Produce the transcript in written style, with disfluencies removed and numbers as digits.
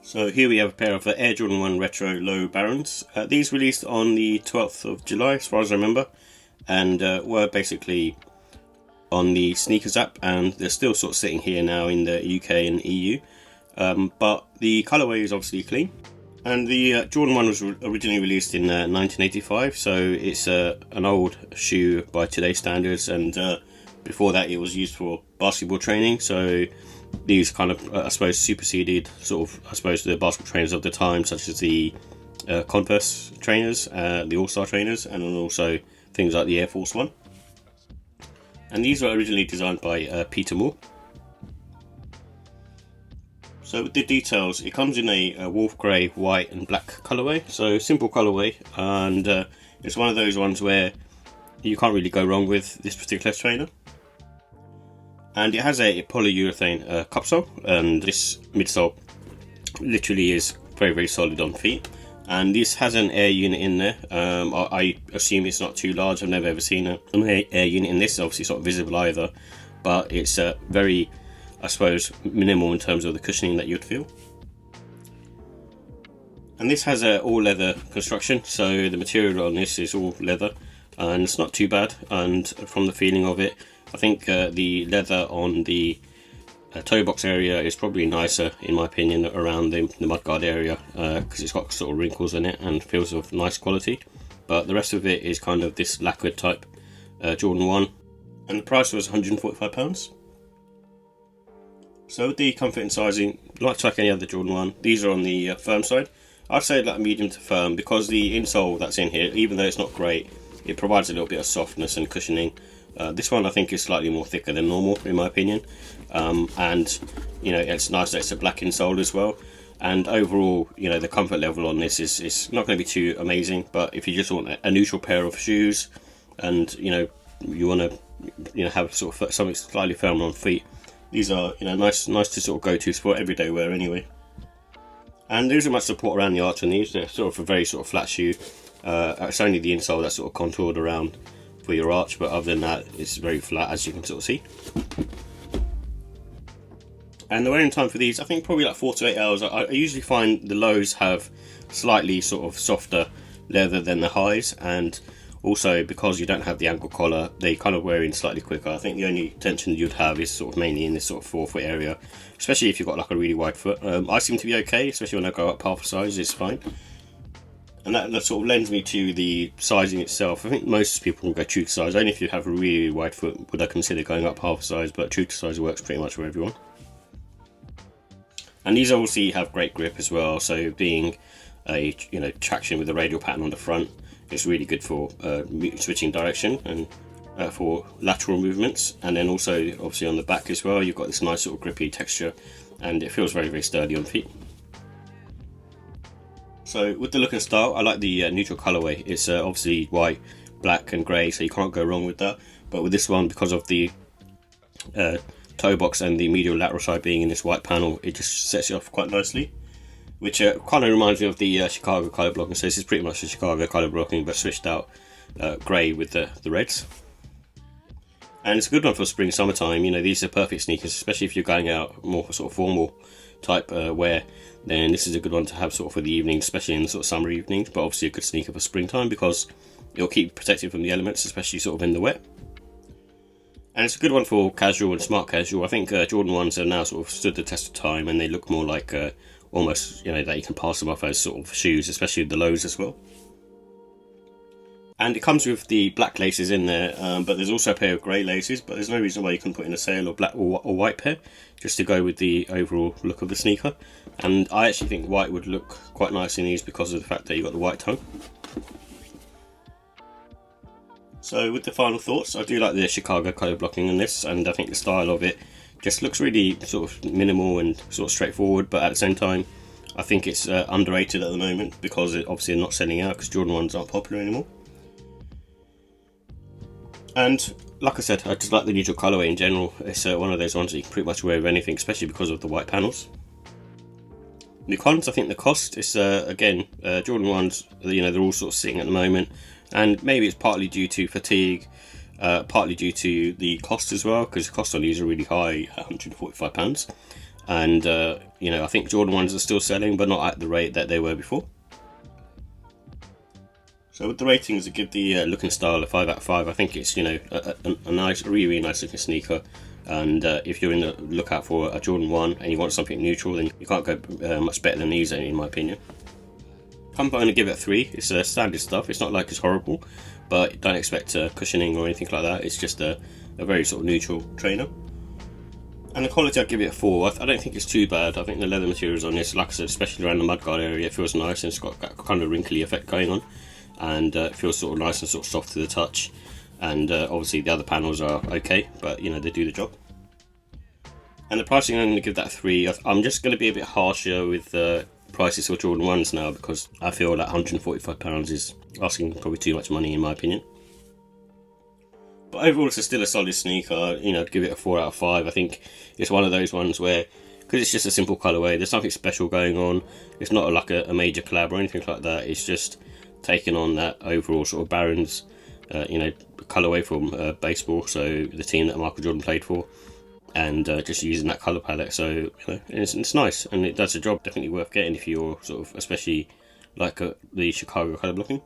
So here we have a pair of Air Jordan 1 Retro Low Barons. These released on the 12th of July as far as I remember, and were basically on the Sneakers app, and they're still sort of sitting here now in the UK and EU. But the colourway is obviously clean. And the Jordan 1 was originally released in 1985, so it's an old shoe by today's standards, and before that it was used for basketball training, so these kind of, I suppose, superseded sort of, I suppose, the basketball trainers of the time, such as the Converse trainers, the All-Star trainers, and then also things like the Air Force One. And these were originally designed by Peter Moore. So with the details, it comes in a wolf grey, white and black colourway, so simple colourway, and it's one of those ones where you can't really go wrong with this particular trainer. And it has a polyurethane cupsole, and this midsole literally is very, very solid on feet. And this has an air unit in there. I assume it's not too large. I've never ever seen an air unit in this. Obviously it's not visible either, but it's very, I suppose, minimal in terms of the cushioning that you'd feel. And this has a all leather construction, so the material on this is all leather, and it's not too bad. And from the feeling of it, I think the leather on the toe box area is probably nicer, in my opinion, around the mudguard area, because it's got sort of wrinkles in it and feels of nice quality. But the rest of it is kind of this lacquered type Jordan 1, and the price was £145. So with the comfort and sizing, like any other Jordan 1, these are on the firm side. I'd say like medium to firm, because the insole that's in here, even though it's not great, it provides a little bit of softness and cushioning. This one I think is slightly more thicker than normal, in my opinion, and you know, it's nice that it's a black insole as well. And overall, you know, the comfort level on this is not going to be too amazing, but if you just want a neutral pair of shoes, and you know, you want to, you know, have sort of something slightly firmer on feet, these are, you know, nice to sort of go to for everyday wear anyway. And there isn't much support around the arch on these. They're sort of a very sort of flat shoe. It's only the insole that's sort of contoured around for your arch, but other than that, it's very flat, as you can sort of see. And the wearing time for these, I think probably like 4 to 8 hours. I usually find the lows have slightly sort of softer leather than the highs, and also because you don't have the ankle collar, they kind of wear in slightly quicker. I think the only tension you'd have is sort of mainly in this sort of forefoot area, especially if you've got like a really wide foot. I seem to be okay, especially when I go up half a size, it's fine. And that sort of lends me to the sizing itself. I think most people will go true to size. Only if you have a really wide foot would I consider going up half a size, but true to size works pretty much for everyone. And these obviously have great grip as well, so being a, you know, traction with the radial pattern on the front, it's really good for switching direction and for lateral movements. And then also obviously on the back as well, you've got this nice sort of grippy texture, and it feels very, very sturdy on feet. So with the look and style, I like the neutral colourway. It's obviously white, black and grey, so you can't go wrong with that. But with this one, because of the toe box and the medial lateral side being in this white panel, it just sets it off quite nicely, which kind of reminds me of the Chicago colour blocking. So this is pretty much the Chicago colour blocking, but switched out grey with the reds. And it's a good one for spring, summertime. You know, these are perfect sneakers, especially if you're going out more sort of formal type wear. Then this is a good one to have sort of for the evening, especially in the sort of summer evenings. But obviously a good sneaker for springtime, because it'll keep protected from the elements, especially sort of in the wet. And it's a good one for casual and smart casual. I think Jordan 1s have now sort of stood the test of time, and they look more like almost, you know, that you can pass them off as sort of shoes, especially the lows as well. And it comes with the black laces in there, but there's also a pair of grey laces, but there's no reason why you couldn't put in a sail or black or white pair, just to go with the overall look of the sneaker. And I actually think white would look quite nice in these because of the fact that you've got the white tongue. So with the final thoughts, I do like the Chicago colour blocking in this, and I think the style of it just looks really sort of minimal and sort of straightforward, but at the same time I think it's underrated at the moment, because it obviously are not selling out because Jordan 1s aren't popular anymore. And like I said, I just like the neutral colourway in general. It's one of those ones that you can pretty much wear with anything, especially because of the white panels. The cons, I think the cost is, again, Jordan 1s, you know, they're all sort of sitting at the moment, and maybe it's partly due to fatigue, partly due to the cost as well, because the cost on these are really high, £145. and you know, I think Jordan 1s are still selling, but not at the rate that they were before. So with the ratings, I give the look and style a 5 out of 5. I think it's, you know, a nice, really nice looking sneaker. And if you're in the lookout for a Jordan 1 and you want something neutral, then you can't go much better than these, in my opinion. I'm going to give it a 3. It's standard stuff. It's not like it's horrible, but don't expect cushioning or anything like that. It's just a very sort of neutral trainer. And the quality, I'd give it a 4. I don't think it's too bad. I think the leather materials on this, like I said, especially around the mudguard area, it feels nice, and it's got that kind of wrinkly effect going on. And it feels sort of nice and sort of soft to the touch. And obviously the other panels are okay, but you know, they do the job. And the pricing, I'm going to give that a 3. I'm just going to be a bit harsher with prices for Jordan 1s now, because I feel that £145 is asking probably too much money, in my opinion. But overall, it's still a solid sneaker. You know, I'd give it a 4 out of 5. I think it's one of those ones where, because it's just a simple colourway, there's nothing special going on. It's not like a major collab or anything like that. It's just taking on that overall sort of Barons, you know, colourway from baseball, so the team that Michael Jordan played for, and just using that colour palette. So you know, it's nice, and it does the job. Definitely worth getting if you're sort of, especially like the Chicago colour blocking.